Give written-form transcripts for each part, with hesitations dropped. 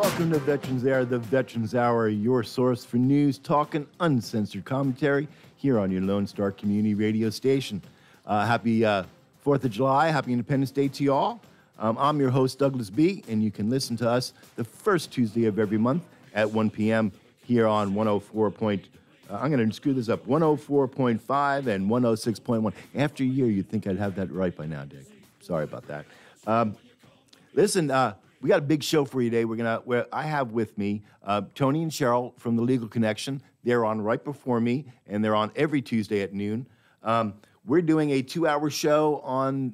Welcome to Veterans Air, the Veterans Hour, your source for news, talk, and uncensored commentary here on your Lone Star Community Radio station. Happy 4th of July, happy Independence Day to you all. I'm your host, DouglasB, and you can listen to us the first Tuesday of every month at 1 p.m. here on 104. I'm going to screw this up, 104.5 and 106.1. After a year, you'd think I'd have that right by now, Dick. Sorry about that. Listen, we got a big show for you today. Where I have with me Tony and Cheryl from the Legal Connection. They're on right before me, and they're on every Tuesday at noon. We're doing a 2-hour show on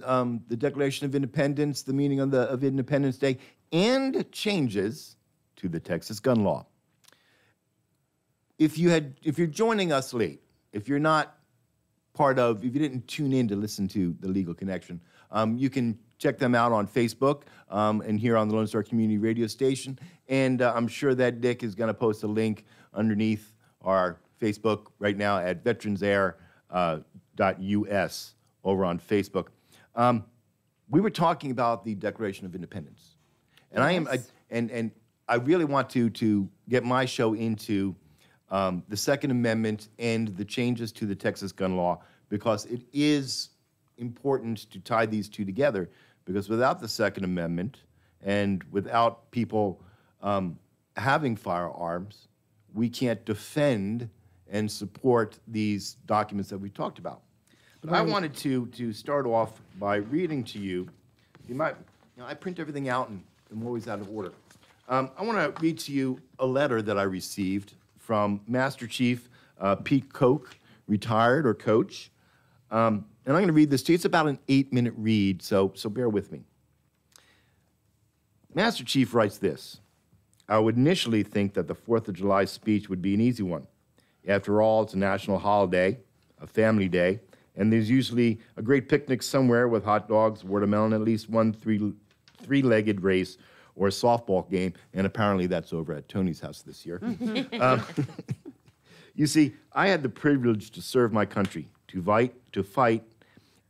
the Declaration of Independence, the meaning of Independence Day, and changes to the Texas gun law. If you're joining us late, if you didn't tune in to listen to the Legal Connection, you can check them out on Facebook and here on the Lone Star Community Radio station. And I'm sure that Dick is going to post a link underneath our Facebook right now at VeteransAir.us over on Facebook. We were talking about the Declaration of Independence, and Yes. I really want to get my show into the Second Amendment and the changes to the Texas gun law, because it is important to tie these two together, because without the Second Amendment and without people having firearms, we can't defend and support these documents that we talked about. But I wanted to start off by reading to you. I print everything out and I'm always out of order. I want to read to you a letter that I received from Master Chief Pete Koch, retired or coach. And I'm going to read this to you. It's about an 8-minute read, so bear with me. Master Chief writes this: I would initially think that the 4th of July speech would be an easy one. After all, it's a national holiday, a family day, and there's usually a great picnic somewhere with hot dogs, watermelon, at least one three-legged race or a softball game, and apparently that's over at Tony's house this year. You see, I had the privilege to serve my country, to fight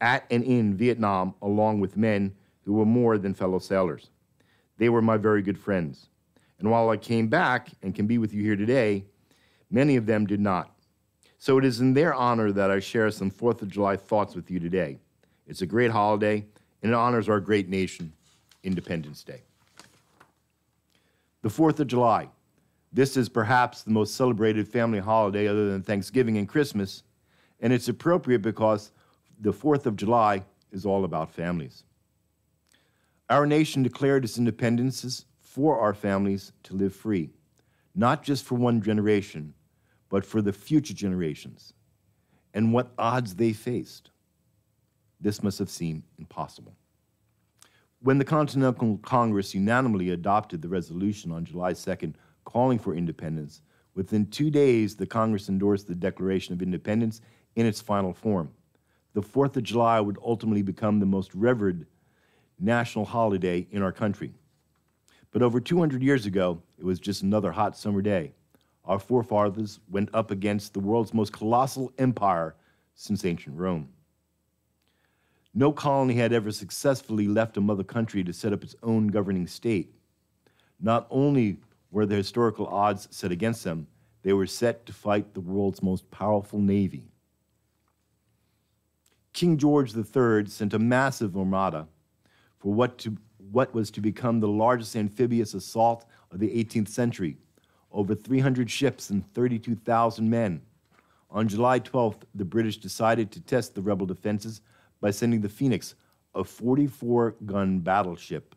at and in Vietnam along with men who were more than fellow sailors. They were my very good friends. And while I came back and can be with you here today, many of them did not. So it is in their honor that I share some 4th of July thoughts with you today. It's a great holiday, and it honors our great nation, Independence Day. The 4th of July. This is perhaps the most celebrated family holiday other than Thanksgiving and Christmas, and it's appropriate because the 4th of July is all about families. Our nation declared its independence for our families to live free, not just for one generation, but for the future generations, and what odds they faced. This must have seemed impossible. When the Continental Congress unanimously adopted the resolution on July 2nd calling for independence, within 2 days the Congress endorsed the Declaration of Independence in its final form. The 4th of July would ultimately become the most revered national holiday in our country. But over 200 years ago, it was just another hot summer day. Our forefathers went up against the world's most colossal empire since ancient Rome. No colony had ever successfully left a mother country to set up its own governing state. Not only were the historical odds set against them, they were set to fight the world's most powerful navy. King George III sent a massive armada for what was to become the largest amphibious assault of the 18th century, over 300 ships and 32,000 men. On July 12th, the British decided to test the rebel defenses by sending the Phoenix, a 44-gun battleship,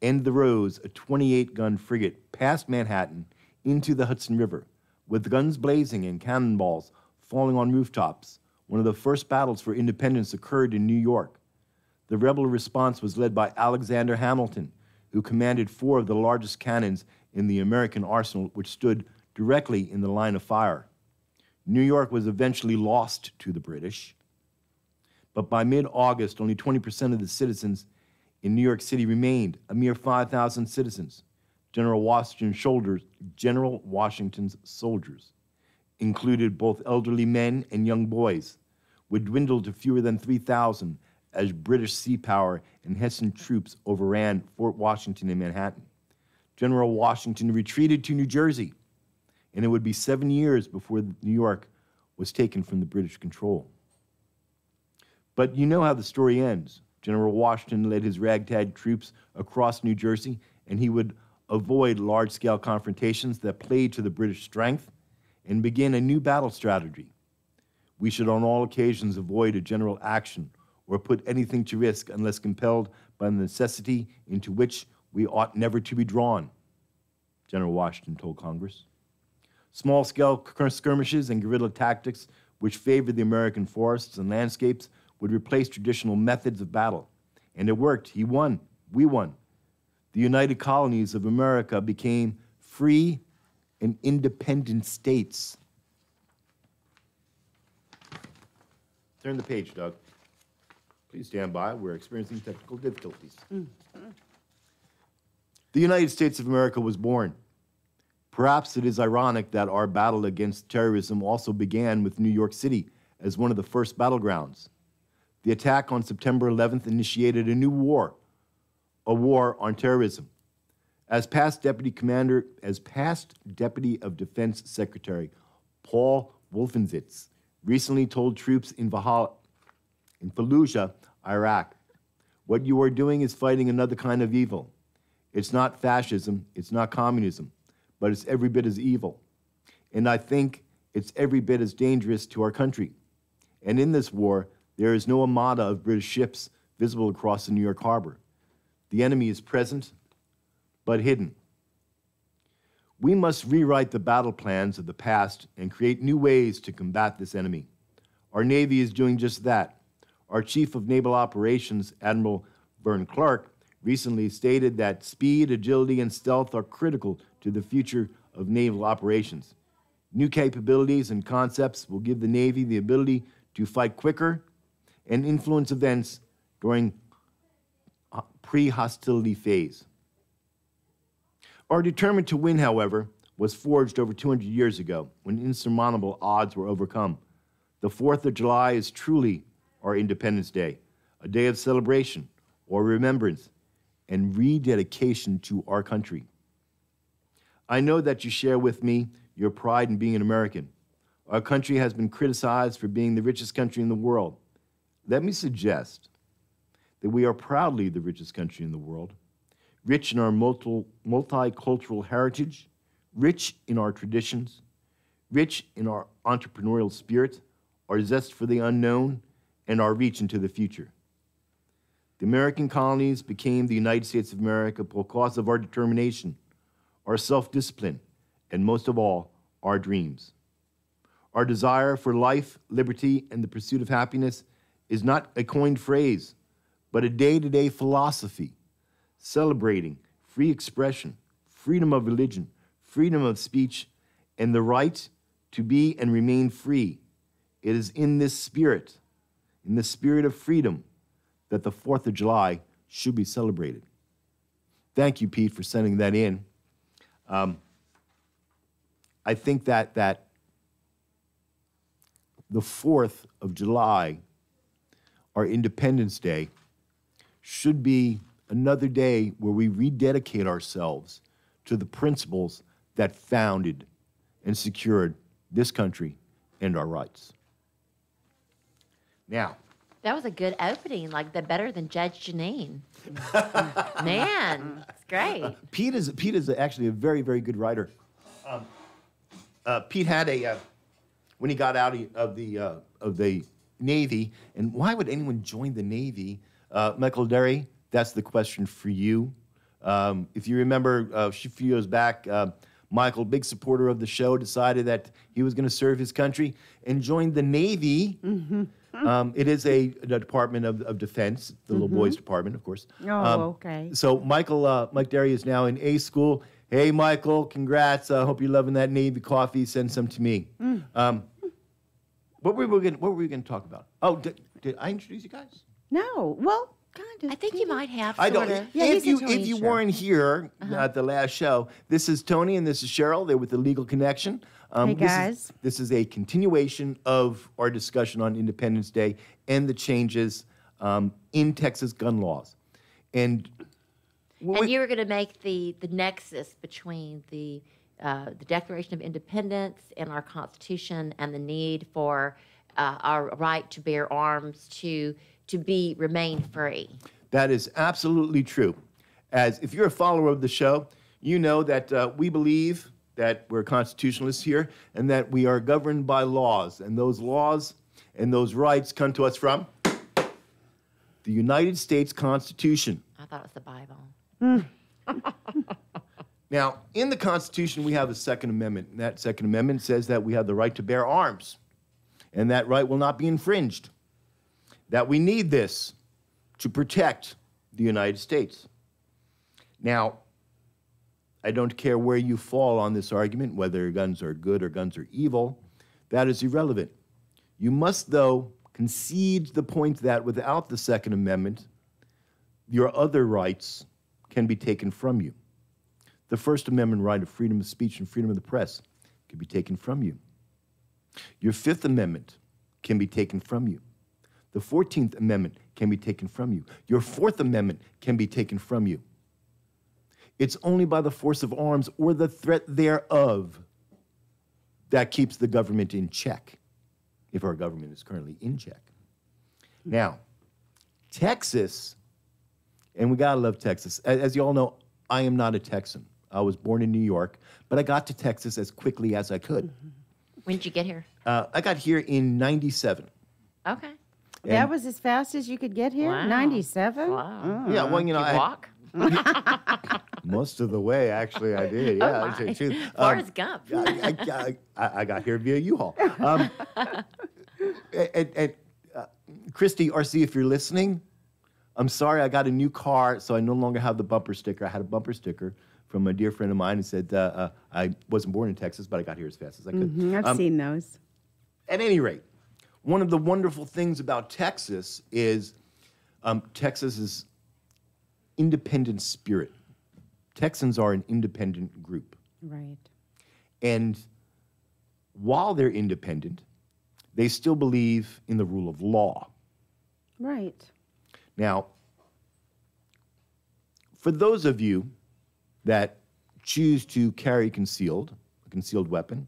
and the Rose, a 28-gun frigate, past Manhattan into the Hudson River, with guns blazing and cannonballs falling on rooftops. One of the first battles for independence occurred in New York. The rebel response was led by Alexander Hamilton, who commanded 4 of the largest cannons in the American arsenal, which stood directly in the line of fire. New York was eventually lost to the British, but by mid-August, only 20% of the citizens in New York City remained, a mere 5,000 citizens. General Washington's soldiers included both elderly men and young boys, would dwindle to fewer than 3,000 as British sea power and Hessian troops overran Fort Washington and Manhattan. General Washington retreated to New Jersey, and it would be 7 years before New York was taken from the British control. But you know how the story ends. General Washington led his ragtag troops across New Jersey, and he would avoid large-scale confrontations that played to the British strength and begin a new battle strategy. We should on all occasions avoid a general action or put anything to risk unless compelled by the necessity into which we ought never to be drawn, General Washington told Congress. Small-scale skirmishes and guerrilla tactics which favored the American forests and landscapes would replace traditional methods of battle. And it worked. He won. We won. The United Colonies of America became free and independent states. Turn the page, Doug. Please stand by. We're experiencing technical difficulties. The United States of America was born. Perhaps it is ironic that our battle against terrorism also began with New York City as one of the first battlegrounds. The attack on September 11th initiated a new war, a war on terrorism. As past Deputy of Defense Secretary Paul Wolfensitz recently told troops in Fallujah, Iraq, what you are doing is fighting another kind of evil. It's not fascism, it's not communism, but it's every bit as evil. And I think it's every bit as dangerous to our country. And in this war, there is no armada of British ships visible across the New York harbor. The enemy is present, but hidden. We must rewrite the battle plans of the past and create new ways to combat this enemy. Our Navy is doing just that. Our Chief of Naval Operations, Admiral Vern Clark, recently stated that speed, agility, and stealth are critical to the future of naval operations. New capabilities and concepts will give the Navy the ability to fight quicker and influence events during pre-hostility phase. Our determined to win, however, was forged over 200 years ago when insurmountable odds were overcome. The 4th of July is truly our Independence Day, a day of celebration or remembrance and rededication to our country. I know that you share with me your pride in being an American. Our country has been criticized for being the richest country in the world. Let me suggest that we are proudly the richest country in the world, rich in our multicultural heritage, rich in our traditions, rich in our entrepreneurial spirit, our zest for the unknown, and our reach into the future. The American colonies became the United States of America because of our determination, our self-discipline, and most of all, our dreams. Our desire for life, liberty, and the pursuit of happiness is not a coined phrase, but a day-to-day philosophy, celebrating free expression, freedom of religion, freedom of speech, and the right to be and remain free. It is in this spirit of freedom, that the 4th of July should be celebrated. Thank you, Pete, for sending that in. I think that the 4th of July, our Independence Day, should be another day where we rededicate ourselves to the principles that founded and secured this country and our rights. Now, that was a good opening, like better than Judge Janine. Man, it's great. Pete is actually a very, very good writer. Pete had when he got out of the Navy, and why would anyone join the Navy? Michael Derry, that's the question for you. If you remember, a few years back, Michael, big supporter of the show, decided that he was going to serve his country and joined the Navy. Mm-hmm. It is a Department of Defense, the little boys department, of course. Okay. So Mike Derry is now in A school. Hey, Michael, congrats. I hope you're loving that Navy coffee. Send some to me. What were we going to talk about? Oh, did I introduce you guys? No. Well, kind of. I think you might have. I don't. Sorta. Yeah, if he's a you Tony weren't here at the last show, this is Tony and this is Cheryl. They're with the Legal Connection. Hey guys. This is a continuation of our discussion on Independence Day and the changes in Texas gun laws. And And you were going to make the nexus between the Declaration of Independence and our Constitution and the need for our right to bear arms to remain free. That is absolutely true. As if you're a follower of the show, you know that we believe that we're constitutionalists here and that we are governed by laws. And those laws and those rights come to us from the United States Constitution. I thought it was the Bible. Now, in the Constitution, we have the Second Amendment. And that Second Amendment says that we have the right to bear arms. And that right will not be infringed. That we need this to protect the United States. Now, I don't care where you fall on this argument, whether guns are good or guns are evil. That is irrelevant. You must, though, concede the point that without the Second Amendment, your other rights can be taken from you. The First Amendment right of freedom of speech and freedom of the press can be taken from you. Your Fifth Amendment can be taken from you. The 14th Amendment can be taken from you. Your Fourth Amendment can be taken from you. It's only by the force of arms or the threat thereof that keeps the government in check, if our government is currently in check. Now, Texas, and we gotta love Texas. As you all know, I am not a Texan. I was born in New York, but I got to Texas as quickly as I could. When did you get here? I got here in '97. Okay. That was as fast as you could get here? Wow. 97? Wow. Yeah, well, you know, Did you walk? most of the way, actually, I did. Oh, Yeah, my. to tell you the truth. Forrest Gump. I got here via U-Haul. Christy, RC, if you're listening, I'm sorry I got a new car, so I no longer have the bumper sticker. I had a bumper sticker from a dear friend of mine who said I wasn't born in Texas, but I got here as fast as I could. Mm-hmm, I've seen those. At any rate, one of the wonderful things about Texas is Texas's independent spirit. Texans are an independent group. Right. And while they're independent, they still believe in the rule of law. Right. Now, for those of you that choose to carry a concealed weapon,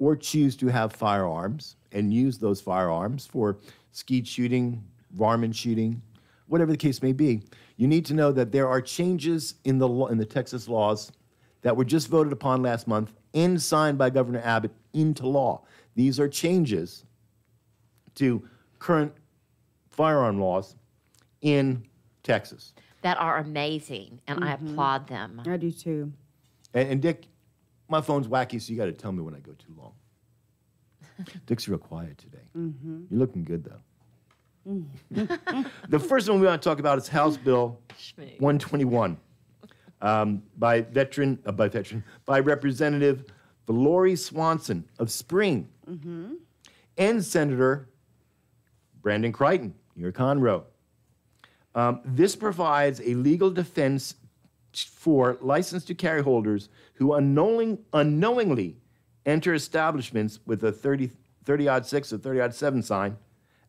or choose to have firearms and use those firearms for skeet shooting, varmint shooting, whatever the case may be, you need to know that there are changes in the Texas laws that were just voted upon last month and signed by Governor Abbott into law. These are changes to current firearm laws in Texas. That are amazing, and I applaud them. I do too. And Dick, my phone's wacky, so you got to tell me when I go too long. Dick's real quiet today. You're looking good, though. The first one we want to talk about is House Bill 121 by Representative Valorie Swanson of Spring and Senator Brandon Crichton, near Conroe. This provides a legal defense for licensed to carry holders who unknowingly enter establishments with a 30-06 or 30-7 sign,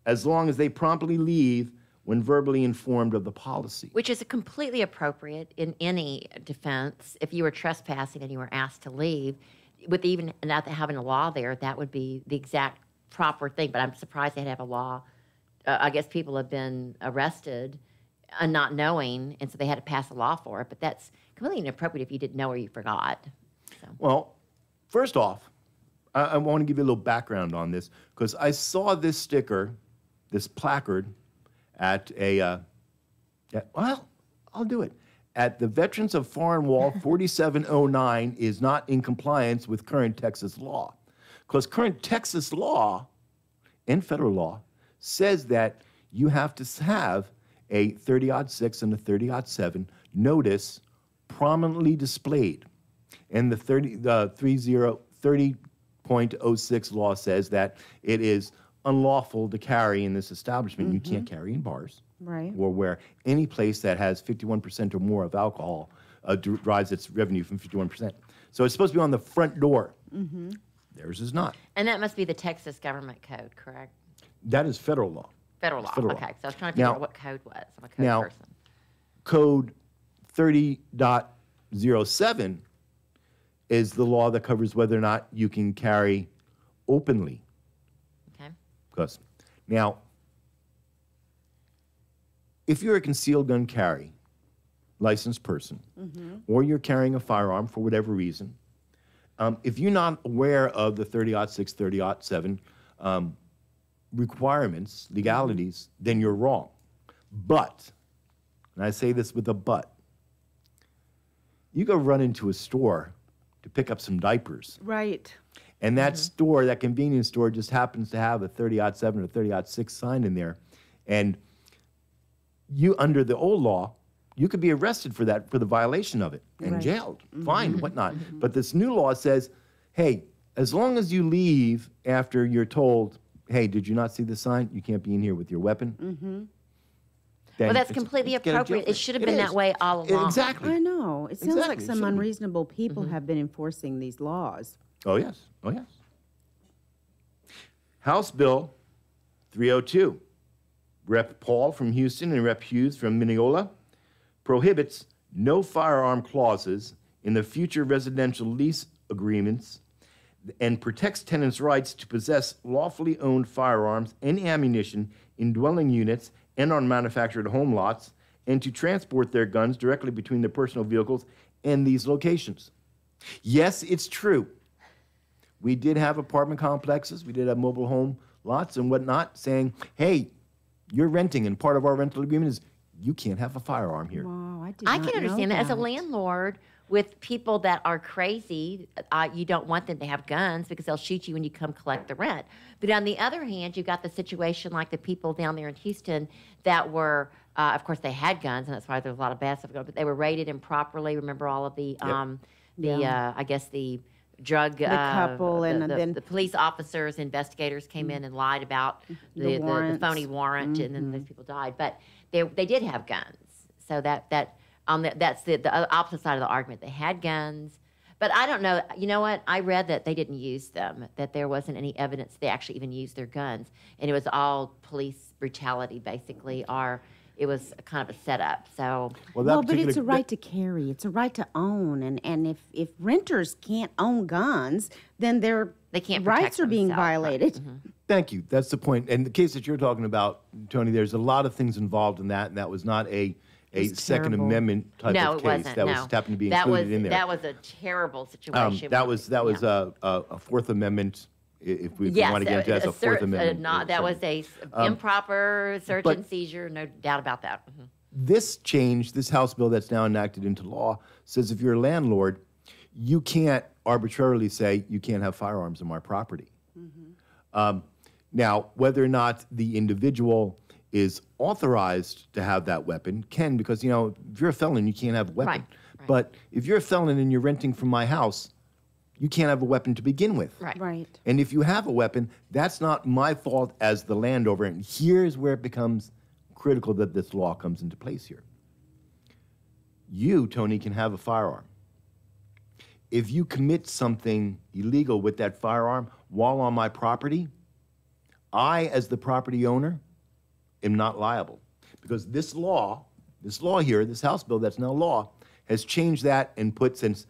as long as they promptly leave when verbally informed of the policy. Which is completely appropriate in any defense. If you were trespassing and you were asked to leave, with even not having a law there, that would be the exact proper thing. But I'm surprised they have a law. I guess people have been arrested and not knowing, and so they had to pass a law for it. But that's completely inappropriate if you didn't know or you forgot. So. Well, first off, I want to give you a little background on this, because I saw this sticker, this placard, at I'll do it. At the Veterans of Foreign Wall 4709 is not in compliance with current Texas law. Because current Texas law and federal law says that you have to have a 30-06 and a 30-7 notice prominently displayed. And the 30.06 law says that it is unlawful to carry in this establishment. You can't carry in bars. Right. Or where any place that has 51% or more of alcohol derives its revenue from 51%. So it's supposed to be on the front door. Theirs is not. And that must be the Texas government code, correct? That is federal law. Federal law. Federal law. Okay, so I was trying to figure Now- out what code was. I'm a code now, person. Code 30.07 is the law that covers whether or not you can carry openly. Okay. Because now, if you're a concealed gun carry licensed person, or you're carrying a firearm for whatever reason, if you're not aware of the 30.6, 30.7 requirements, legalities, then you're wrong. But, and I say this with a but, you go run into a store to pick up some diapers, Right. and that store, that convenience store, just happens to have a 30.7 or 30.6 sign in there, and you, under the old law, you could be arrested for that, for the violation of it, and Right. jailed, fined, whatnot. But this new law says, hey, as long as you leave after you're told, hey, did you not see the sign? You can't be in here with your weapon. Then Well, that's it's- completely it's get a jail appropriate. free. It should have It been is. that way all along. Exactly. I know. It sounds Exactly. like It some should be. unreasonable people have been enforcing these laws. Oh, yes. Oh, yes. House Bill 302. Rep. Paul from Houston and Rep. Hughes from Mineola prohibits no firearm clauses in the future residential lease agreements and protects tenants' rights to possess lawfully owned firearms and ammunition in dwelling units and on manufactured home lots, and to transport their guns directly between their personal vehicles and these locations. Yes, it's true. We did have apartment complexes, we did have mobile home lots and whatnot saying, hey, you're renting, and part of our rental agreement is you can't have a firearm here. Wow, I did I not can know understand that. As a that. landlord with people that are crazy, you don't want them to have guns because they'll shoot you when you come collect the rent. But on the other hand, you got the situation like the people down there in Houston that were, of course, they had guns, and that's why there's a lot of bad stuff going on, but they were rated improperly. Remember all of the, I guess the drug, couple and then- the police officers, investigators came in and lied about the warrants. phony warrant, and then those people died. But they did have guns, so that's the opposite side of the argument. They had guns, but I don't know. You know what? I read that they didn't use them, that there wasn't any evidence they actually even used their guns, and it was all police brutality, basically, or it was kind of a setup. So Well, Well, but particular- it's a right to carry. It's a right to own. And if renters can't own guns, then their they can't protect rights are being themselves, right. violated. Thank you. That's the point. And the case that you're talking about, Tony, there's a lot of things involved in that, and that was not a Second terrible. Amendment type No, of it case. wasn't. That no. was happened to be that included was, in there. That was a terrible situation. that was Yeah. a Fourth Amendment. If we Yes, want to get into that, as a Fourth Amendment. that was a improper search but- and seizure, no doubt about that. This change, this House bill that's now enacted into law, says if you're a landlord, you can't arbitrarily say you can't have firearms on my property. Now, whether or not the individual is authorized to have that weapon can, because, you know, if you're a felon, you can't have a weapon. Right. But if you're a felon and you're renting from my house, you can't have a weapon to begin with. Right. Right. And if you have a weapon, that's not my fault as the landowner. And here's where it becomes critical that this law comes into place here. You, Tony, can have a firearm. If you commit something illegal with that firearm while on my property, I, as the property owner, am not liable. Because this law here, this House bill that's now law, has changed that and put, since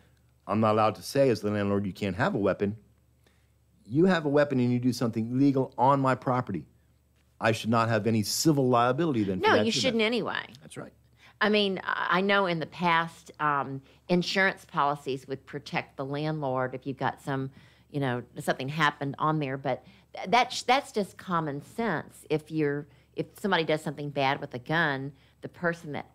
I'm not allowed to say as the landlord you can't have a weapon, you have a weapon and you do something illegal on my property, I should not have any civil liability then. for No, that you to shouldn't that. anyway. That's right. I mean, I know in the past, insurance policies would protect the landlord if you've got some, you know, something happened on there. But that's just common sense. If somebody does something bad with a gun, the person that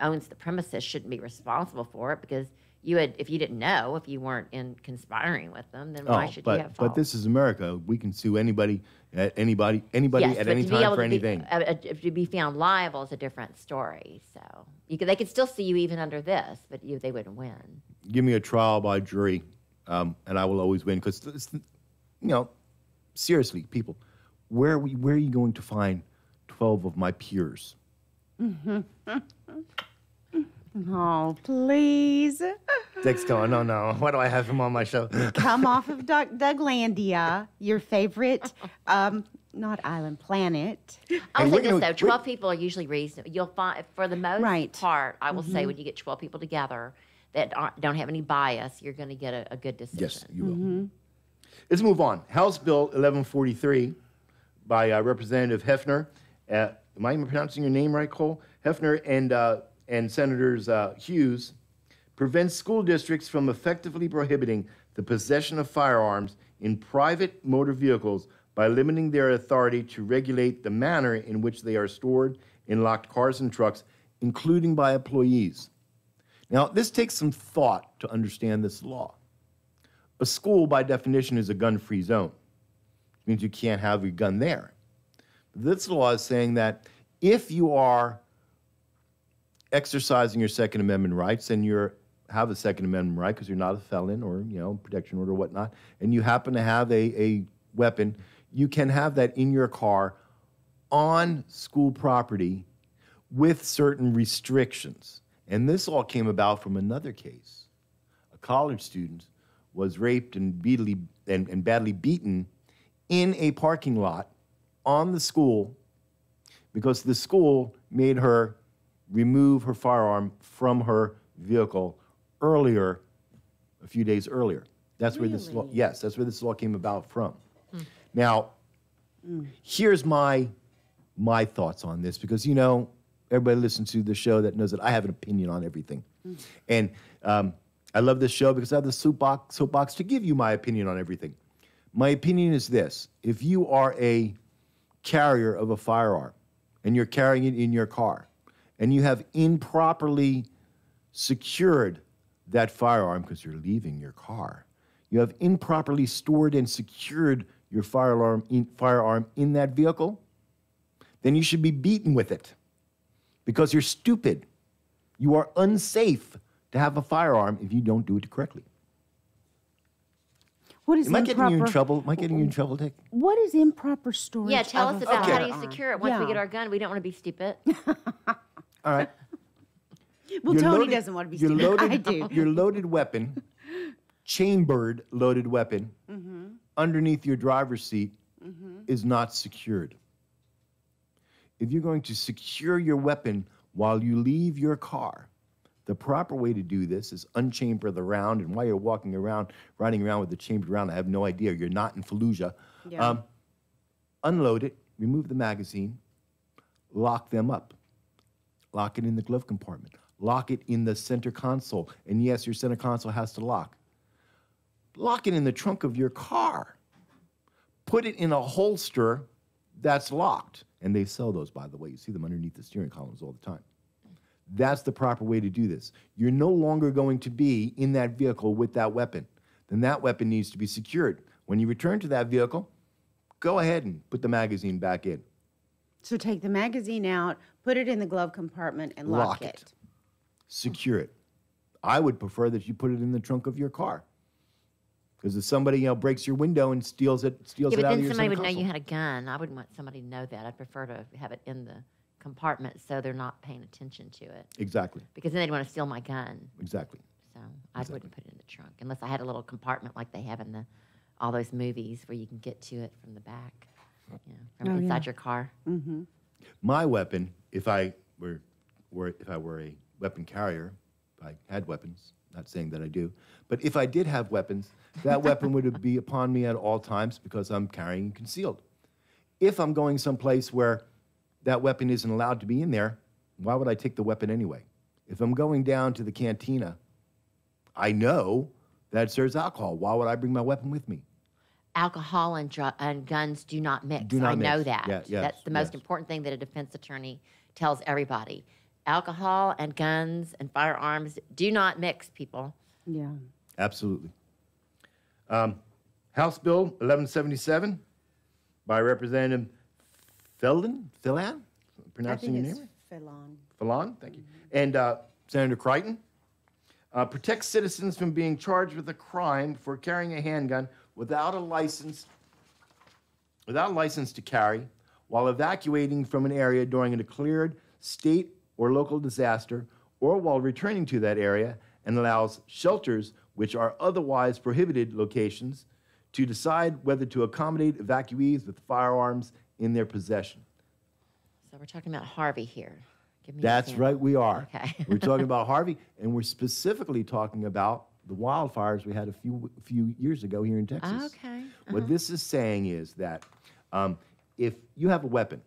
owns the premises shouldn't be responsible for it, because if you didn't know, if you weren't conspiring with them, then why should you have fault? But this is America. We can sue anybody at any Yes, at but any to be time able for to be- anything. to be found liable is a different story. So they could still sue you even under this, but they wouldn't win. Give me a trial by jury, and I will always win. Because, you know, seriously, people, where are you going to find 12 of my peers? Oh, please. Dick's going, no. Why do I have him on my show? Come off of Douglandia, your favorite Not island, planet. I'll And say we're this gonna- though, 12 people are usually reasonable. You'll find, for the most Right. part, I will say when you get 12 people together that don't have any bias, you're going to get a good decision. Yes, you will. Let's move on. House Bill 1143 by Representative Hefner. Am I even pronouncing your name right, Cole? Hefner and Senators Hughes prevents school districts from effectively prohibiting the possession of firearms in private motor vehicles by limiting their authority to regulate the manner in which they are stored in locked cars and trucks, including by employees. Now, this takes some thought to understand this law. A school, by definition, is a gun-free zone. It means you can't have your gun there. This law is saying that if you are exercising your Second Amendment rights and you have a Second Amendment right because you're not a felon or, protection order or whatnot, and you happen to have a weapon, you can have that in your car on school property with certain restrictions. And this all came about from another case. A college student was raped and badly beaten in a parking lot on the school because the school made her remove her firearm from her vehicle a few days earlier. That's where this law, yes, that's where this law came about from. Now, here's my thoughts on this because, everybody listens to the show that knows that I have an opinion on everything. And I love this show because I have the soapbox to give you my opinion on everything. My opinion is this. If you are a carrier of a firearm and you're carrying it in your car and you have improperly secured that firearm because you're leaving your car, you have improperly stored and secured your firearm in that vehicle, then you should be beaten with it because you're stupid. You are unsafe to have a firearm if you don't do it correctly. What is Am I getting you in improper- trouble? Am I getting you in trouble, Dick? What is improper storage? Yeah, tell of us a about how do you firearm? secure it once we Yeah. get our gun. We don't want to be stupid. All right. Well, Your Tony loaded- doesn't want to be your stupid. loaded- I do. Your loaded weapon, chambered loaded weapon, underneath your driver's seat is not secured. If you're going to secure your weapon while you leave your car, the proper way to do this is unchamber the round, and while you're walking around, riding around with the chambered round, I have no idea, you're not in Fallujah. Yeah. Unload it, remove the magazine, lock them up. Lock it in the glove compartment. Lock it in the center console. And yes, your center console has to lock. Lock it in the trunk of your car. Put it in a holster that's locked. And they sell those, by the way. You see them underneath the steering columns all the time. That's the proper way to do this. You're no longer going to be in that vehicle with that weapon. Then that weapon needs to be secured. When you return to that vehicle, go ahead and put the magazine back in. So take the magazine out, put it in the glove compartment, and lock it. Secure it. I would prefer that you put it in the trunk of your car. Because if somebody breaks your window and steals it Yeah, out but of then your somebody center would know console. you had a gun. I wouldn't want somebody to know that. I'd prefer to have it in the compartment so they're not paying attention to it. Exactly. Because then they'd want to steal my gun. Exactly. So I wouldn't put it in the trunk unless I had a little compartment like they have in all those movies where you can get to it from the back, from inside your car. My weapon, if I were a weapon carrier, if I had weapons, not saying that I do, but if I did have weapons, that weapon would be upon me at all times because I'm carrying concealed. If I'm going someplace where that weapon isn't allowed to be in there, why would I take the weapon anyway? If I'm going down to the cantina, I know that it serves alcohol. Why would I bring my weapon with me? Alcohol and guns do not mix. Do not I know mix. that. Yeah, yes, That's the most yes. important thing that a defense attorney tells everybody. Alcohol and guns and firearms do not mix, people. Yeah. Absolutely. House Bill 1177 by Representative Phelan? Pronouncing your name right? Felon. Fallon, thank you. And Senator Crichton protects citizens from being charged with a crime for carrying a handgun without a license to carry while evacuating from an area during a declared state or local disaster or while returning to that area, and allows shelters which are otherwise prohibited locations to decide whether to accommodate evacuees with firearms in their possession. So we're talking about Harvey here. Give me an That's example. right, we are. Okay. We're talking about Harvey, and we're specifically talking about the wildfires we had a few years ago here in Texas. Okay. What this is saying is that if you have a weapon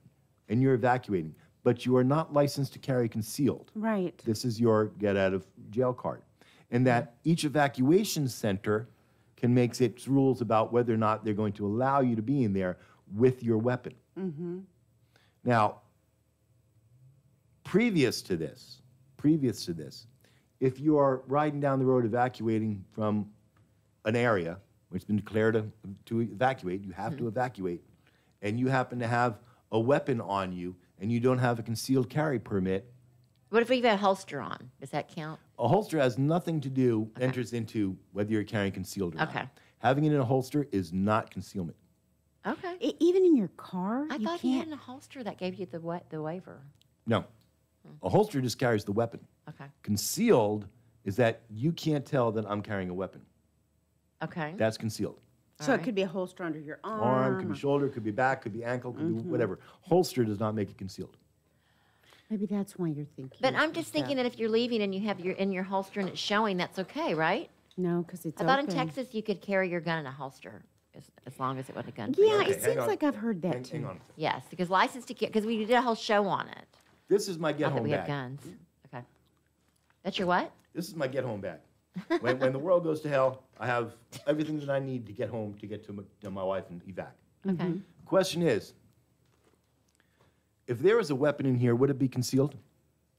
and you're evacuating, but you are not licensed to carry concealed, Right. this is your get out of jail card. And that each evacuation center can make its rules about whether or not they're going to allow you to be in there with your weapon. Now, previous to this, if you are riding down the road evacuating from an area which has been declared to evacuate, you have to evacuate, and you happen to have a weapon on you and you don't have a concealed carry permit. What if we have a holster on? Does that count? A holster has nothing to do, enters into whether you're carrying concealed or not. Okay. Having it in a holster is not concealment. Okay. Even in your car, I you thought you can't. had a holster that gave you the waiver. No. A holster just carries the weapon. Okay. Concealed is that you can't tell that I'm carrying a weapon. Okay. That's concealed. So All it could be a holster under your Arm, could be shoulder, could be back, could be ankle, could be whatever. Holster does not make it concealed. Maybe that's why you're thinking. But I'm just thinking that if you're leaving and you have your in your holster and it's showing, that's okay, right? No, because it's I thought in open. Texas you could carry your gun in a holster as long as it wasn't a gun. Yeah, Okay, it hang seems on. like I've heard that too. Hang on a second. Yes, because license to carry, because we did a whole show on it. This is my Not that get-home we have bag. guns. Okay. That's your what? This is my get-home bag. When the world goes to hell, I have everything that I need to get home to get to my wife and evac. Okay. Question is, if there was a weapon in here, would it be concealed?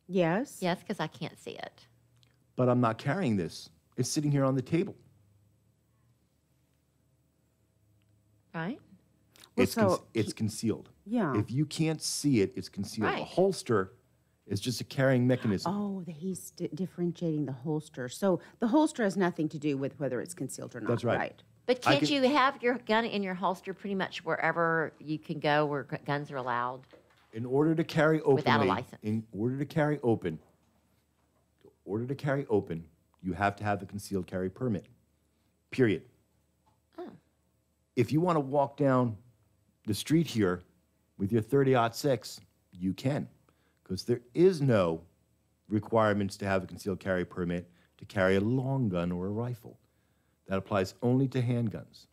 Yes. Yes, because I can't see it. But I'm not carrying this. It's sitting here on the table. Right? Well, so it's concealed. Yeah. If you can't see it, it's concealed. Right. A holster is just a carrying mechanism. Oh, he's differentiating the holster. So the holster has nothing to do with whether it's concealed or not. That's right. But I can't can- you have your gun in your holster pretty much wherever you can go where guns are allowed? In order to carry openly, Without a license. in order to carry open, you have to have a concealed carry permit. Period. Oh. If you want to walk down the street here with your 30-06, you can, because there is no requirements to have a concealed carry permit to carry a long gun or a rifle. That applies only to handguns.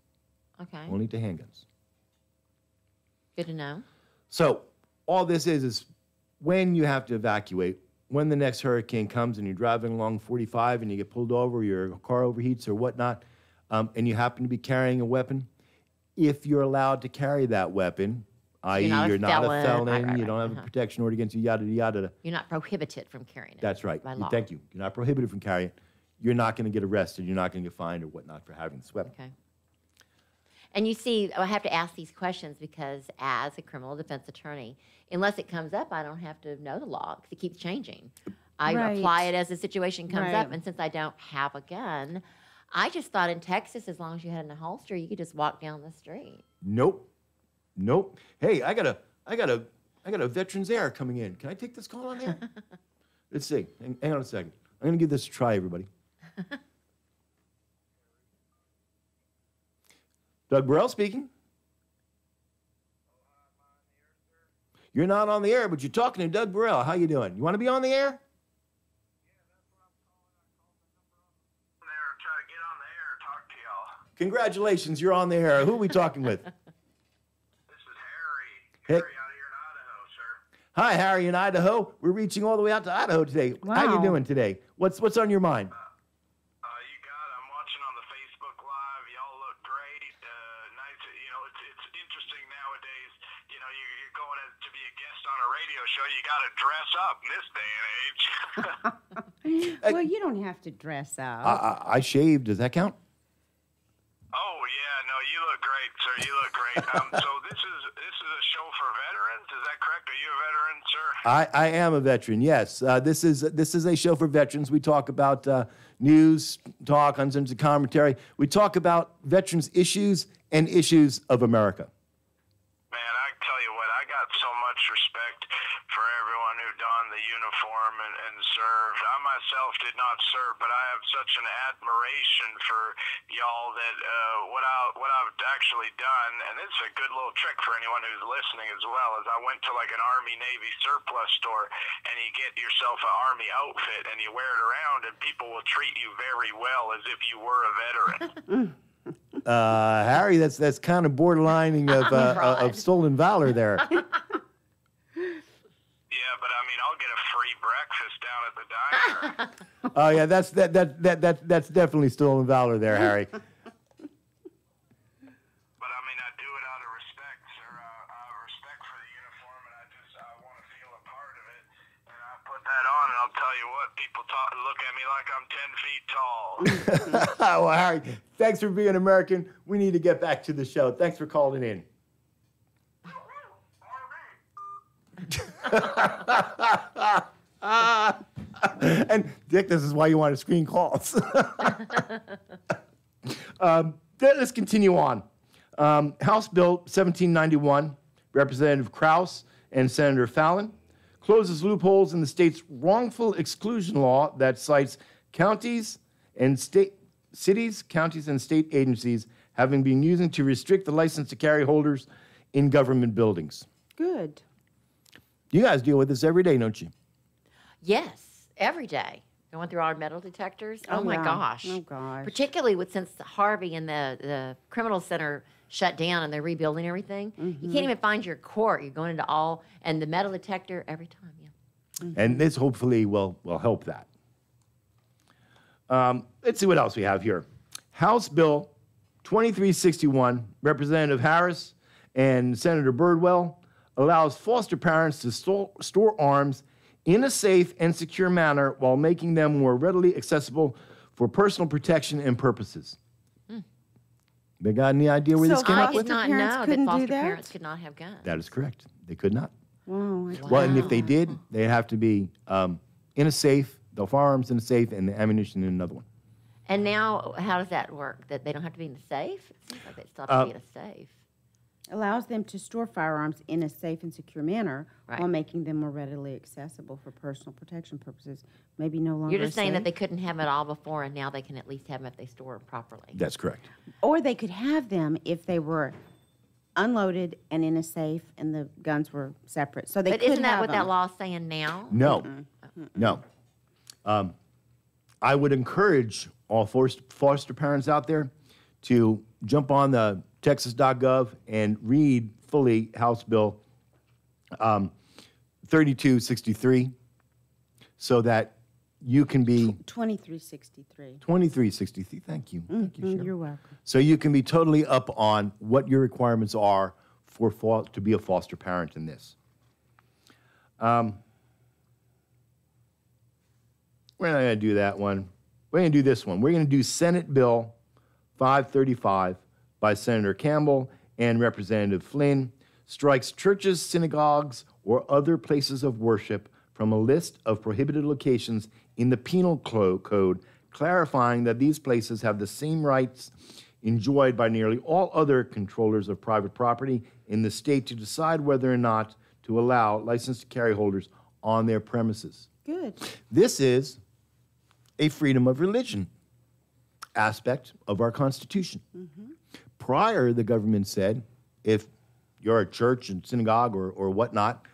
Okay. Only to handguns. Good to know. So all this is when you have to evacuate, when the next hurricane comes and you're driving along 45 and you get pulled over, your car overheats or whatnot, and you happen to be carrying a weapon, if you're allowed to carry that weapon, i.e. you're not a felon, right, you don't have a protection order against you, yada, yada, yada. You're not prohibited from carrying it. That's right. By law. Thank you. You're not prohibited from carrying it. You're not going to get arrested. You're not going to get fined or whatnot for having this weapon. Okay. And you see, I have to ask these questions because as a criminal defense attorney, unless it comes up, I don't have to know the law because it keeps changing. I Right. apply it as the situation comes Right. up, and since I don't have a gun, I just thought in Texas, as long as you had it in a holster, you could just walk down the street. Nope. Nope. Hey, I got a VeteransAir coming in. Can I take this call on air? Let's see. Hang on a second. I'm going to give this a try, everybody. Doug Burrell speaking. You're not on the air, but you're talking to Doug Burrell. How you doing? You want to be on the air? Try to get on the air, talk to y'all. Congratulations, you're on the air. Who are we talking with? This is Harry. Hey. Harry out here in Idaho, sir. Hi, Harry in Idaho. We're reaching all the way out to Idaho today. How you Wow. doing today? What's on your mind? You got it. I'm watching on the Facebook Live. Y'all look great. Nice. It's interesting nowadays. You're going to be a guest on a radio show. You got to dress up in this day and age. Well, you don't have to dress up. I shaved. Does that count? Oh yeah, no, you look great, sir. You look great. So this is a show for veterans. Is that correct? Are you a veteran, sir? I am a veteran. Yes, this is a show for veterans. We talk about news, talk, uncensored commentary. We talk about veterans issues and issues of America. Man, I tell you what, I got so much respect for everyone who donned the uniform and served. I myself did not serve, but I have such an admiration for y'all that what I've actually done, and it's a good little trick for anyone who's listening as well, is I went to like an Army-Navy surplus store, and you get yourself an Army outfit, and you wear it around, and people will treat you very well as if you were a veteran. Harry, that's kind of borderlining of stolen valor there. Yeah, but I mean, I'll get a free breakfast down at the diner. Oh yeah, that's definitely stolen valor there, Harry. But I mean, I do it out of respect, sir. Respect for the uniform, and I want to feel a part of it. And I put that on, and I'll tell you what, people look at me like I'm 10 feet tall. Well, Harry, thanks for being American. We need to get back to the show. Thanks for calling in. And Dick, this is why you want to screen calls. Let's continue on. House Bill 1791, Representative Krause and Senator Fallon, closes loopholes in the state's wrongful exclusion law that cites cities, counties, and state agencies having been using to restrict the license to carry holders in government buildings. Good. You guys deal with this every day, don't you? Yes, every day. Going through our metal detectors. Oh my yeah. gosh. Oh, gosh. Particularly since Harvey and the criminal center shut down and they're rebuilding everything. You can't even find your court. You're going into and the metal detector every time, yeah. And this hopefully will help that. Let's see what else we have here. House Bill 2361, Representative Harris and Senator Birdwell, allows foster parents to store arms in a safe and secure manner while making them more readily accessible for personal protection and purposes. They got any idea where this came up I with? did not parents know that couldn't do foster that? parents could not have guns. That is correct. They could not. Wow. Well, and if they did, they'd have to be in a safe, the firearms in a safe, and the ammunition in another one. And now, how does that work? That they don't have to be in the safe? It seems like they still have to be in a safe. Allows them to store firearms in a safe and secure manner Right. while making them more readily accessible for personal protection purposes. Maybe no longer You're just saying that safe. they couldn't have it all before, and now they can at least have them if they store them properly. That's correct. Or they could have them if they were unloaded and in a safe and the guns were separate. So they But could isn't that have what that them. law is saying now? No. No. I would encourage all foster parents out there to jump on the Texas.gov and read fully House Bill 3263 so that you can be 2363. 2363. Thank you. Thank you, Cheryl. You're welcome. So you can be totally up on what your requirements are to be a foster parent in this. We're not going to do that one. We're going to do this one. We're going to do Senate Bill 535 by Senator Campbell and Representative Flynn, strikes churches, synagogues, or other places of worship from a list of prohibited locations in the Penal Code, clarifying that these places have the same rights enjoyed by nearly all other controllers of private property in the state to decide whether or not to allow licensed carry holders on their premises. Good. This is a freedom of religion aspect of our Constitution. Prior, the government said, if you're a church and synagogue or whatnot,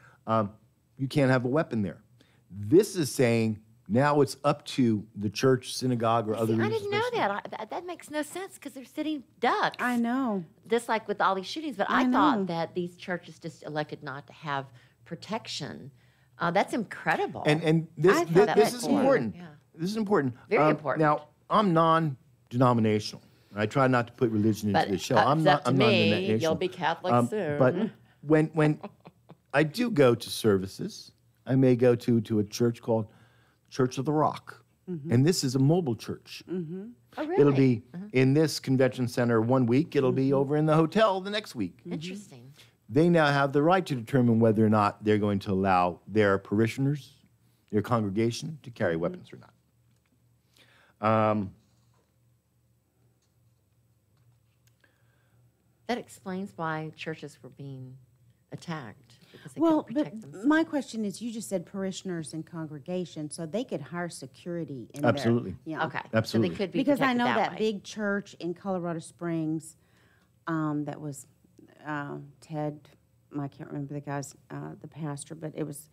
you can't have a weapon there. This is saying now it's up to the church, synagogue, or other See, I religious didn't know person. that. That makes no sense because they're sitting ducks. I know. Just like with all these shootings. But I know. thought that these churches just elected not to have protection. That's incredible. And this, I thought this that is too. important. Yeah. This is important. Very important. Now, I'm non-denominational. I try not to put religion into But the show. it's up to me. non-denominational. You'll be Catholic soon. But when I do go to services, I may go to a church called Church of the Rock. And this is a mobile church. Oh, really? It'll be in this convention center one week. It'll be over in the hotel the next week. Interesting. They now have the right to determine whether or not they're going to allow their parishioners, their congregation, to carry weapons or not. That explains why churches were being attacked. because they Well, couldn't but protect themselves. my question is, you just said parishioners and congregation, so they could hire security in Absolutely. there. Yeah. Okay, Absolutely. so they could be Because I protected know that way. big church in Colorado Springs, that was Ted, I can't remember the guy's, the pastor, but it was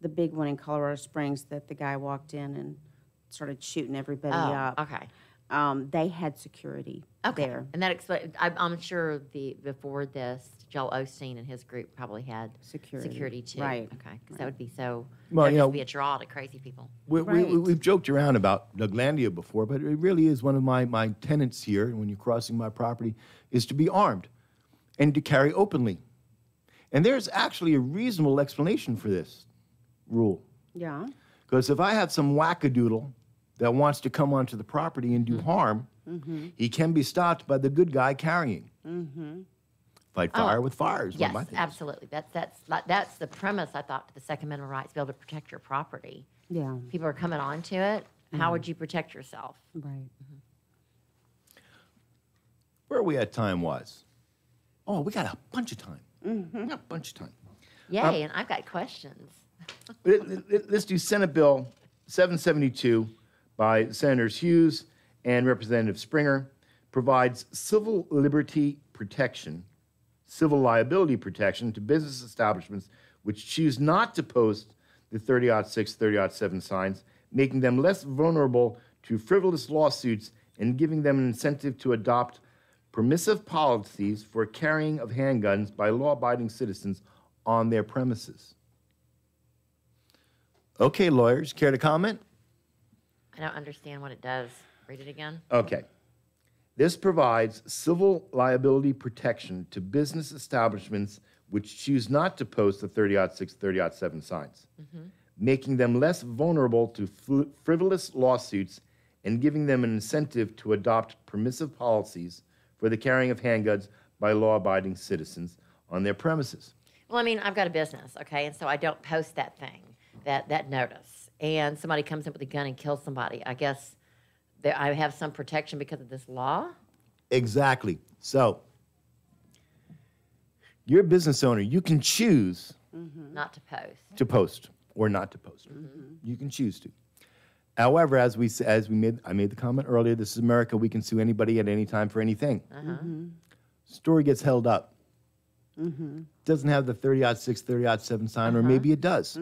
the big one in Colorado Springs that the guy walked in and started shooting everybody up. Okay. They had security there. And that explains. I'm sure before this, Joel Osteen and his group probably had Security. too. Right. Okay, because that would be so. Well, That you would know, just be a draw to crazy people. We've joked around about Douglandia before, but it really is one of my tenets here when you're crossing my property is to be armed and to carry openly. And there's actually a reasonable explanation for this rule. Yeah. Because if I have some wackadoodle that wants to come onto the property and do harm, he can be stopped by the good guy carrying. Fight fire with fire is one Yes, of my things. absolutely. That's the premise. I thought to the Second Amendment rights to be able to protect your property. Yeah. People are coming onto it. How would you protect yourself? Right. Where are we at time-wise? Oh, we got a bunch of time. We got a bunch of time. Yay! And I've got questions. Let's do Senate Bill 772 by Senators Hughes and Representative Springer. Provides civil liberty protection, civil liability protection to business establishments which choose not to post the 30-6, 30-7 signs, making them less vulnerable to frivolous lawsuits and giving them an incentive to adopt permissive policies for carrying of handguns by law-abiding citizens on their premises. Okay, lawyers, care to comment? I don't understand what it does. Read it again. Okay. This provides civil liability protection to business establishments which choose not to post the 30-6, 30-7 signs, making them less vulnerable to frivolous lawsuits and giving them an incentive to adopt permissive policies for the carrying of handguns by law-abiding citizens on their premises. Well, I mean, I've got a business, okay, and so I don't post that thing, that notice, and somebody comes in with a gun and kills somebody. I guess I have some protection because of this law? Exactly. So, you're a business owner. You can choose Not to post. to post or not to post. You can choose to. However, I made the comment earlier, this is America. We can sue anybody at any time for anything. Story gets held up. Doesn't have the 30-6, 30-7 sign, or maybe it does.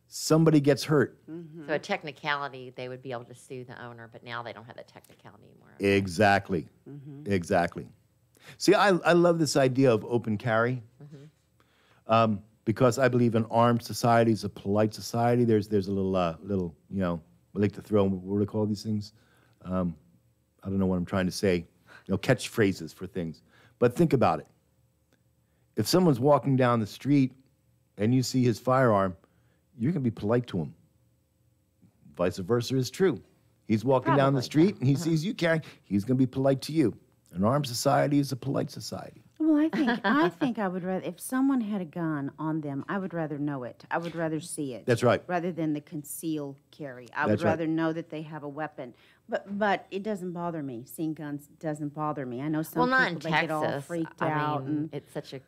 Somebody gets hurt. So a technicality, they would be able to sue the owner, but now they don't have that technicality anymore. Exactly. Exactly. See, I love this idea of open carry because I believe an armed society is a polite society. There's a little, you know, I like to throw, what do they call these things? I don't know what I'm trying to say. You know, catchphrases for things. But think about it. If someone's walking down the street and you see his firearm, you're going to be polite to him. Vice versa is true. He's walking down the Probably, street and he sees you carrying, he's going to be polite to you. An armed society is a polite society. Well, I think I would rather, if someone had a gun on them, I would rather know it. I would rather see it. That's right. Rather than the concealed carry. I That's would right. rather know that they have a weapon. But it doesn't bother me. Seeing guns doesn't bother me. I know some Well, not in people, they get all Texas. freaked I out. mean, And it's such a,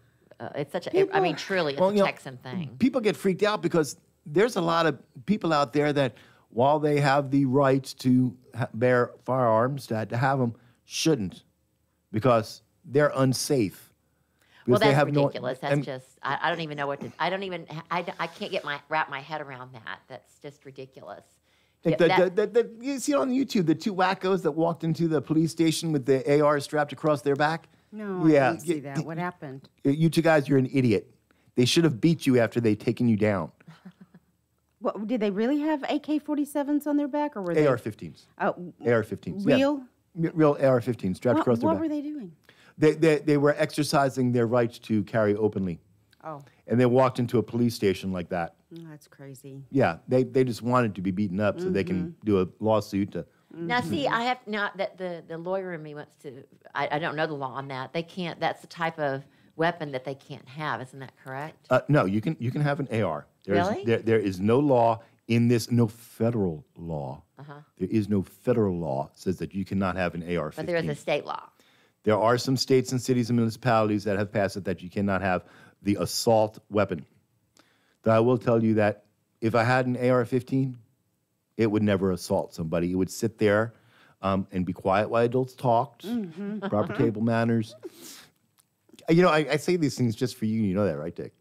People- I mean, truly, it's Well, a you know, Texan thing. People get freaked out because there's a lot of people out there that, while they have the right to bear firearms, to have them, shouldn't, because they're unsafe. Well, Because they that's have no- ridiculous. That's and- just, I don't even know what to, I can't wrap my head around that. That's just ridiculous. Like Yeah, you see on YouTube the two wackos that walked into the police station with the AR strapped across their back? no, Yeah, I didn't see that. What happened? You two guys, you're an idiot. They should have beat you after they'd taken you down. What, did they really have AK-47s on their back, or were they AR-15s. AR-15s. yeah. real? Real AR-15s strapped across their What back. were they doing? They were exercising their rights to carry openly. Oh, And they walked into a police station like that. that's crazy. Yeah, they just wanted to be beaten up so they can do a lawsuit to. Now, see, I have not that the lawyer in me wants to. I don't know the law on that. They can't. That's the type of weapon that they can't have. Isn't that correct? No, you can have an AR. Really? There is no law in this, no federal law. There is no federal law that says that you cannot have an AR-15. But there is a state law. There are some states and cities and municipalities that have passed it that you cannot have the assault weapon. Though I will tell you that if I had an AR-15, it would never assault somebody. It would sit there and be quiet while adults talked, proper table manners. You know, I say these things just for you. You know that, right, Dick?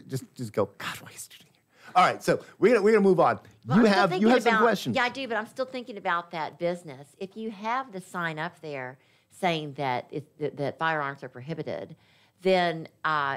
Just go, God, why is he doing here? All right, so we're gonna move on. Well, you have some questions. Yeah, I do, but I'm still thinking about that business. If you have the sign up there saying that that firearms are prohibited, then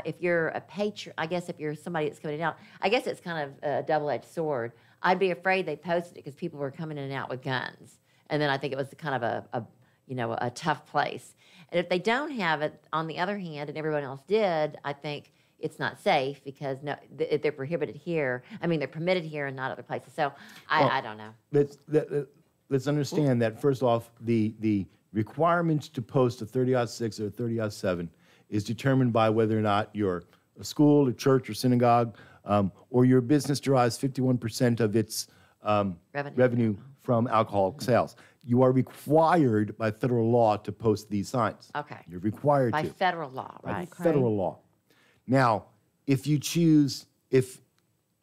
if you're a patron, I guess if you're somebody that's coming out, I guess it's kind of a double-edged sword. I'd be afraid they posted it because people were coming in and out with guns, and then I think it was kind of a tough place. And if they don't have it, on the other hand, and everyone else did, I think it's not safe because they're prohibited here. I mean, they're permitted here and not other places. So I don't know. Let's understand that, first off, the requirements to post a 30-06 or a 30-07 is determined by whether or not you're a school, a church, or synagogue, or your business derives 51% of its revenue from alcohol sales. You are required by federal law to post these signs. Okay. You're required By to. federal law, right? By federal law. Now, if you choose, this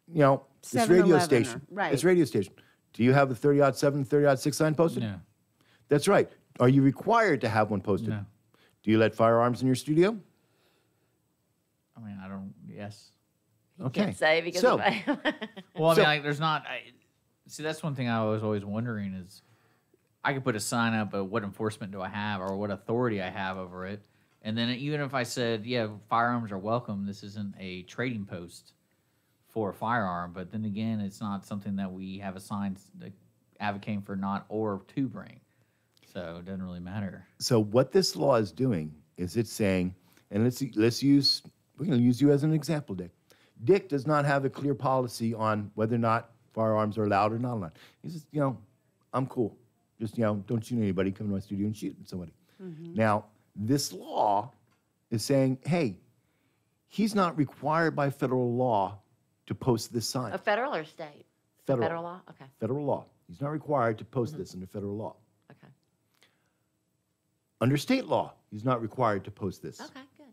radio 7-Eleven station, right. this radio station, do you have a 30-07, 30-06 sign posted? No. That's right. Are you required to have one posted? No. Do you let firearms in your studio? I mean, I don't. Yes. Okay. Can't say because So- of Well, I So- mean, like, there's not. See, that's one thing I was always wondering is, I could put a sign up, but what enforcement do I have, or what authority I have over it? And then even if I said, yeah, firearms are welcome, this isn't a trading post for a firearm. But then again, it's not something that we have a sign advocating for not or to bring. So it doesn't really matter. So what this law is doing is it's saying, and we're going to use you as an example, Dick. Dick does not have a clear policy on whether or not firearms are allowed or not allowed. He says, I'm cool. Just, don't shoot anybody. Come to my studio and shoot somebody. Now, this law is saying, hey, he's not required by federal law to post this sign. a federal or state? Federal law? Okay. Federal law. He's not required to post this under federal law. Okay. Under state law, he's not required to post this. Okay, good.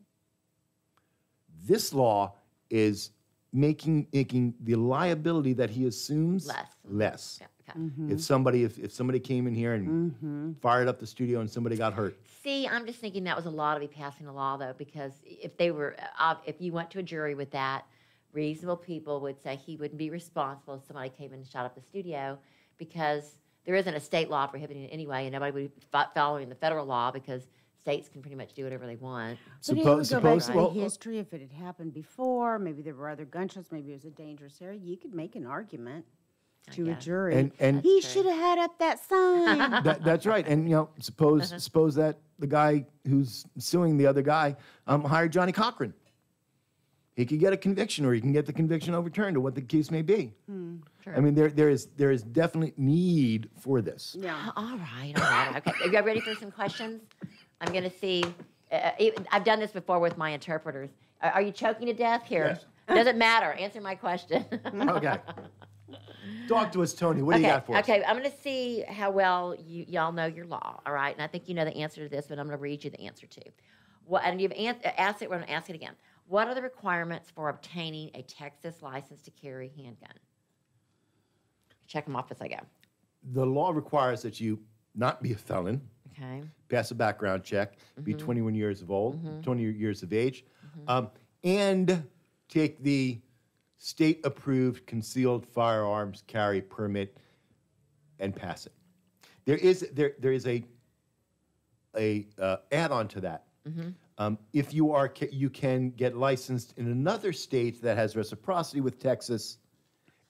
This law is making the liability that he assumes less. Yeah, okay. If somebody came in here and fired up the studio and somebody got hurt. See, I'm just thinking that was a law to be passing a law, though, because if you went to a jury with that, reasonable people would say he wouldn't be responsible if somebody came in and shot up the studio, because there isn't a state law prohibiting it anyway, and nobody would be following the federal law because states can pretty much do whatever they want. But it would go back to the history. If it had happened before, maybe there were other gunshots, maybe it was a dangerous area, you could make an argument to a guess. jury. And he true. should have had up that sign. that's right. And suppose that the guy who's suing the other guy hired Johnny Cochran. He could get a conviction, or he can get the conviction overturned, or what the case may be. Sure. I mean, there is definitely need for this. Yeah. All right. Okay. Are you guys ready for some questions? I'm going to see. I've done this before with my interpreters. Are you choking to death here? Yes. Doesn't matter. Answer my question. Okay. Talk to us, Tony. What do you got for us? Okay, I'm going to see how well y'all know your law, all right? And I think you know the answer to this, but I'm going to read you the answer to. And you've asked it, we're going to ask it again. What are the requirements for obtaining a Texas license to carry handgun? Check them off as I go. The law requires that you not be a felon, Okay. pass a background check, be 21 years of old, 20 years of age, and take the state-approved concealed firearms carry permit and pass it. There is a add-on to that. If you can get licensed in another state that has reciprocity with Texas,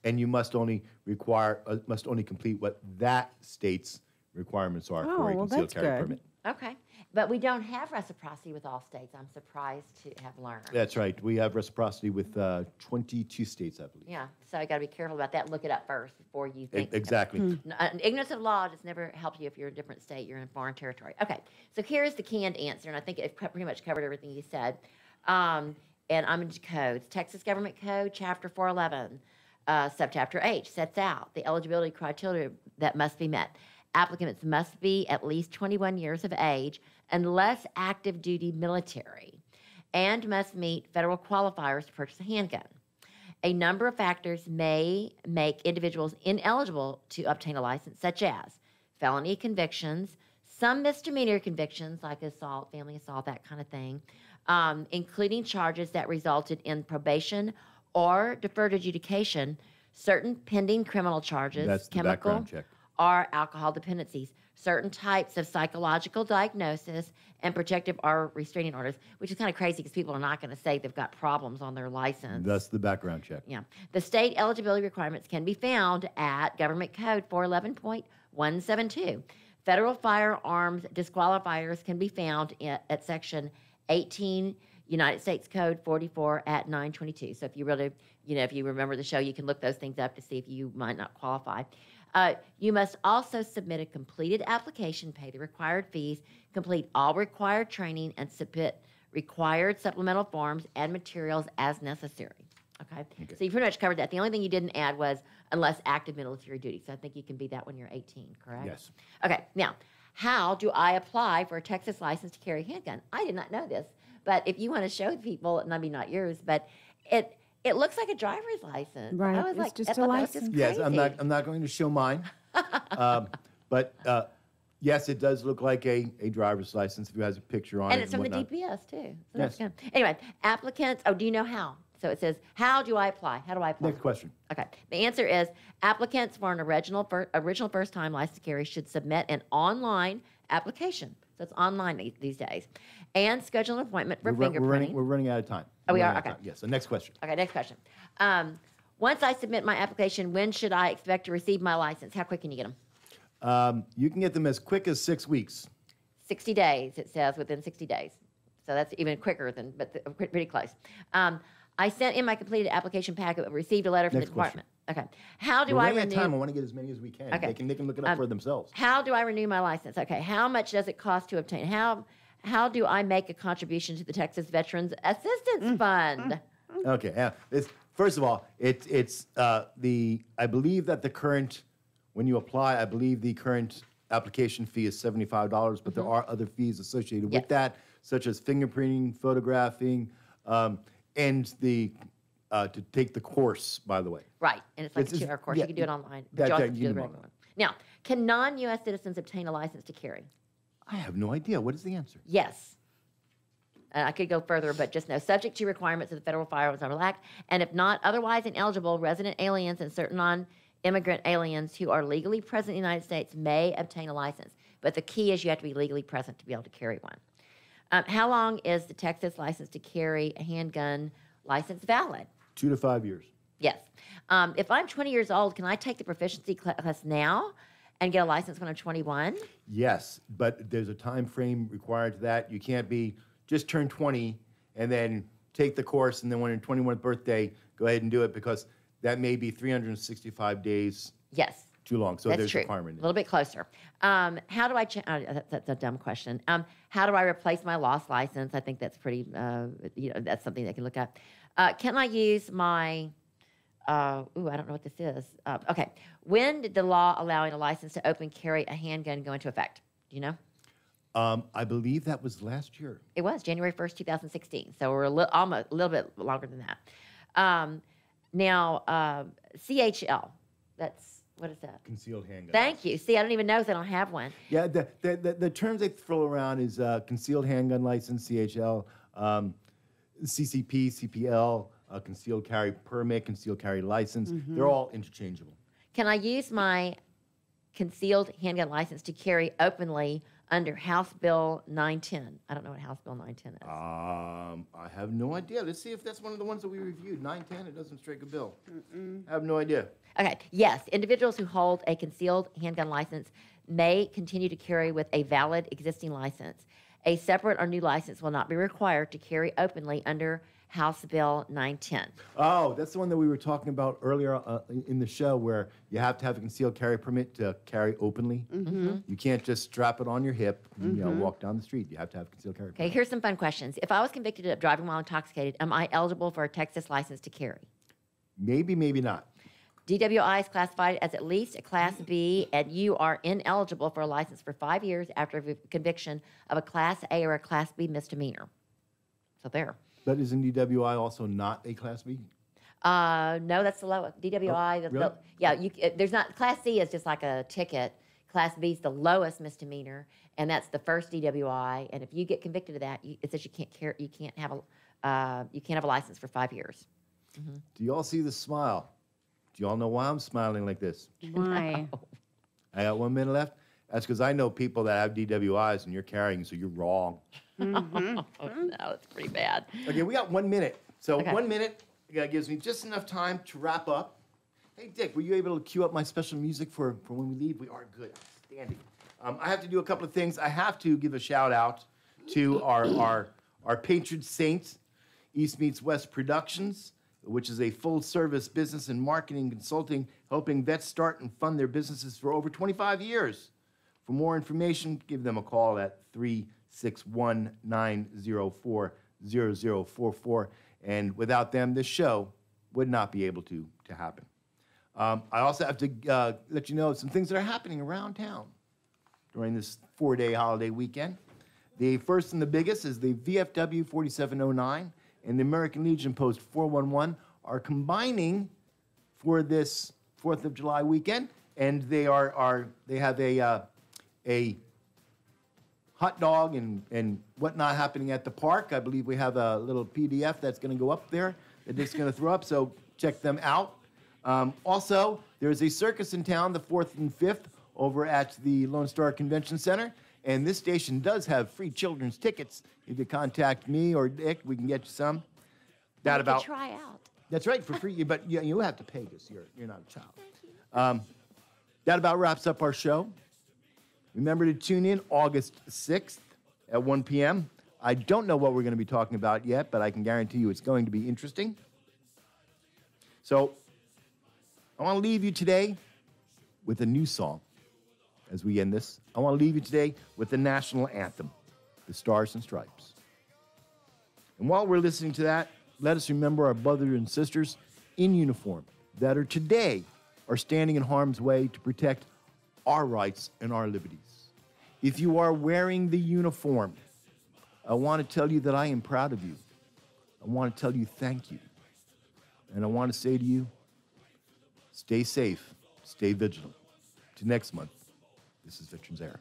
and you must only complete what that state's requirements are for a well, concealed that's carry good. permit. Okay. But we don't have reciprocity with all states. I'm surprised to have learned. That's right. We have reciprocity with 22 states, I believe. Yeah, so you got to be careful about that. Look it up first before you think. Exactly. Ignorance of law just never helps you if you're in a different state, you're in foreign territory. Okay, so here's the canned answer, and I think it pretty much covered everything you said. And I'm into codes. Texas Government Code, Chapter 411, Subchapter H sets out the eligibility criteria that must be met. Applicants must be at least 21 years of age unless active duty military. and must meet federal qualifiers to purchase a handgun. A number of factors may make individuals ineligible to obtain a license, such as felony convictions, some misdemeanor convictions like assault, family assault, that kind of thing, including charges that resulted in probation or deferred adjudication, certain pending criminal charges, That's the chemical background check. or alcohol dependencies, certain types of psychological diagnosis, and protective or restraining orders, which is kind of crazy because people are not going to say they've got problems on their license. That's the background check. Yeah. The state eligibility requirements can be found at Government Code 411.172. Federal firearms disqualifiers can be found at Section 18, United States Code 44 at 922. So if you really, if you remember the show, you can look those things up to see if you might not qualify. You must also submit a completed application, pay the required fees, complete all required training, and submit required supplemental forms and materials as necessary. Okay? So you pretty much covered that. The only thing you didn't add was unless active military duty. So I think you can be that when you're 18, correct? Yes. Okay. Now, how do I apply for a Texas license to carry a handgun? I did not know this, but if you want to show people, maybe not yours, but it looks like a driver's license. Right, I was it's like, just I a thought that was license. just Yes, I'm crazy. not going to show mine. But yes, it does look like a driver's license if it has a picture on it. And it's from the whatnot. DPS too. So Yes. that's good. Anyway, applicants. Oh, do you know how? So it says, how do I apply? How do I apply? Next question. Okay. The answer is applicants for an original first-time license to carry should submit an online application. So it's online these days, and schedule an appointment for fingerprinting. We're running out of time. Oh, we We're are? running out of Okay. time. Yes. So next question. Okay. Next question. Once I submit my application, when should I expect to receive my license? How quick can you get them? You can get them as quick as 6 weeks. 60 days. It says within 60 days. So that's even quicker pretty close. I sent in my completed application packet, but received a letter from Next the department. Okay. How do We're I running out of time. I renew? want to get as many as we can. Okay. They can look it up for themselves. How do I renew my license? Okay. How much does it cost to obtain? How do I make a contribution to the Texas Veterans Assistance Fund? Okay. Yeah. First of all, I believe that the current, when you apply, I believe the current application fee is $75, but there are other fees associated Yes. with that, such as fingerprinting, photographing, and to take the course, by the way. Right. And it's like a It's- 2-hour course. yeah, You can do it online. that- But you also that have to you do the can do regular one. Now, can non-U.S. citizens obtain a license to carry? I have no idea. What is the answer? Yes. I could go further, but just know, subject to requirements of the Federal Firearms Act, and if not otherwise ineligible, resident aliens and certain non-immigrant aliens who are legally present in the United States may obtain a license. But the key is you have to be legally present to be able to carry one. How long is the Texas license to carry a handgun license valid? 2 to 5 years. Yes. If I'm 20 years old, can I take the proficiency class now and get a license when I'm 21? Yes, but there's a time frame required to that. You can't just turn 20 and then take the course, and then when your 21st birthday, go ahead and do it, because that may be 365 days Yes. too long. So That's there's true. a requirement. A little bit closer. How do I? That's a dumb question. How do I replace my lost license? I think that's pretty. That's something they can look at. Can I use my? I don't know what this is. Okay. When did the law allowing a license to open carry a handgun go into effect? Do you know? I believe that was last year. It was January 1st, 2016. So we're almost a little bit longer than that. Now, CHL. What is that? Concealed handgun. Thank you. See, I don't even know if I don't have one. Yeah, the terms they throw around is concealed handgun license, CHL, CCP, CPL, concealed carry permit, concealed carry license. They're all interchangeable. Can I use my concealed handgun license to carry openly under House Bill 910? I don't know what House Bill 910 is. I have no idea. Let's see if that's one of the ones that we reviewed. 910, it doesn't strike a bill. I have no idea. Okay, yes, individuals who hold a concealed handgun license may continue to carry with a valid existing license. A separate or new license will not be required to carry openly under House Bill 910. Oh, that's the one that we were talking about earlier in the show, where you have to have a concealed carry permit to carry openly. You can't just strap it on your hip and walk down the street. You have to have a concealed carry Okay, permit. here's some fun questions. If I was convicted of driving while intoxicated, am I eligible for a Texas license to carry? Maybe, maybe not. DWI is classified as at least a Class B, and you are ineligible for a license for 5 years after a conviction of a Class A or a Class B misdemeanor. So So there. But isn't DWI also not a Class B? No, that's the lowest. DWI, really? yeah, there's not, Class C is just like a ticket. Class B is the lowest misdemeanor, and that's the first DWI. And if you get convicted of that, it says you can't have a license for 5 years. Do you all see the smile? Do you all know why I'm smiling like this? Why? I got 1 minute left. That's because I know people that have DWIs and you're carrying, so you're wrong. Oh, no, it's pretty bad. Okay, we got 1 minute. So Okay. 1 minute gives me just enough time to wrap up. Hey, Dick, were you able to cue up my special music for when we leave? We are good. Outstanding. I have to do a couple of things. I have to give a shout out to our patron saint, East Meets West Productions, which is a full-service business and marketing consulting, helping vets start and fund their businesses for over 25 years. For more information, give them a call at 361-904-0044. And without them, this show would not be able to happen. I also have to let you know some things that are happening around town during this 4-day holiday weekend. The first and the biggest is the VFW 4709 and the American Legion Post 411 are combining for this 4th of July weekend, and they have a hot dog and whatnot happening at the park. I believe we have a little PDF that's going to go up there that Dick's going to throw up, so check them out. Also, there's a circus in town the 4th and 5th over at the Lone Star Convention Center, and this station does have free children's tickets. If you contact me or Dick, we can get you some. Well, you could try out. That's right, for free, but you have to pay because you're not a child. That about wraps up our show. Remember to tune in August 6th at 1 p.m. I don't know what we're going to be talking about yet, but I can guarantee you it's going to be interesting. So I want to leave you today with a new song as we end this. I want to leave you today with the national anthem, the Stars and Stripes. And while we're listening to that, let us remember our brothers and sisters in uniform that are standing in harm's way to protect our rights and our liberties. If you are wearing the uniform, I want to tell you that I am proud of you. I want to tell you thank you. And I want to say to you, stay safe, stay vigilant. Till next month, this is Veterans Air.